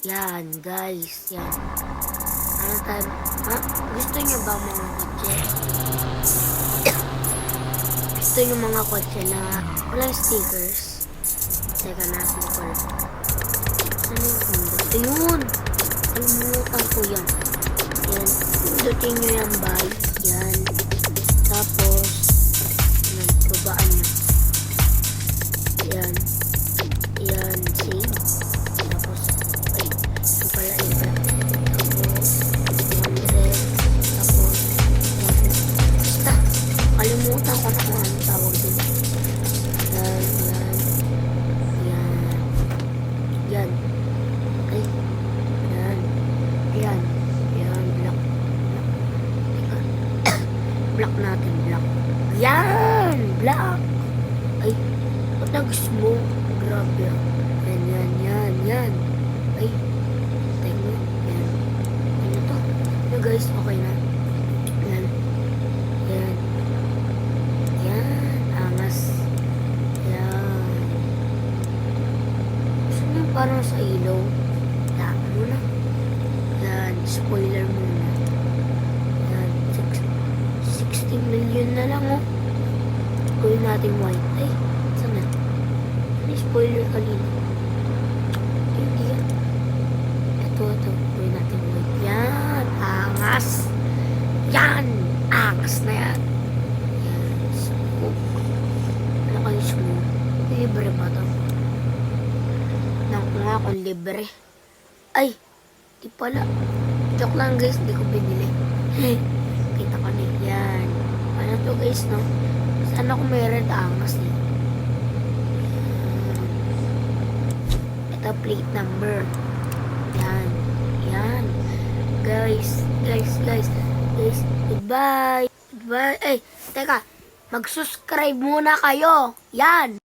Yan, guys. Yan. Ano tayo? Ha? Gusto nyo ba mga kotse? Gusto nyo mga kotse na walang stickers? Teka, natin ko lang. Ano yung Honda? Ayun! Alimutan ko yan. Yan. Pindutin nyo yan, bye. Yan. Tapos, yan. Babaan nyo. Yan. Yan. Save. Tapos, ay, ito pala iba. Tapos, 100. Tapos, 100. Basta, kalimutan ko na kung ano tawag din. Yan, yan. Yan. Yan. Ay, yan. Yan. Yan, block. Teka. Block natin, block. Yan! Block! Ay, ba't nag-smoke? Grabe ah. Yan, yan, yan, yan. Ay, tayo mo. Yan. Ano to? Ano guys, okay na. Yan. Yan. Yan. Angas. Yan. Gusto nyo parang sa ilaw? Yan muna. Yan. Spoiler muna. Yan. 60 million na lang oh. Gawin natin white. Ay, saan na? Ano yung spoiler kanina? Hindi yan. Ito. Gawin natin white. Yan. Angas. Yan. Angas na yan. Yan. Smoke. Ano kayo smoke? Libre ba ito? Naku nga kung libre. Ay. Di pala. Joke lang guys. Hindi ko binili. Kita ko na yan. Ano to guys no? Sana kung may red angas eh. Ito plate number. Yan. Yan. Guys. Goodbye. Goodbye. Eh, teka. Mag-subscribe muna kayo. Yan.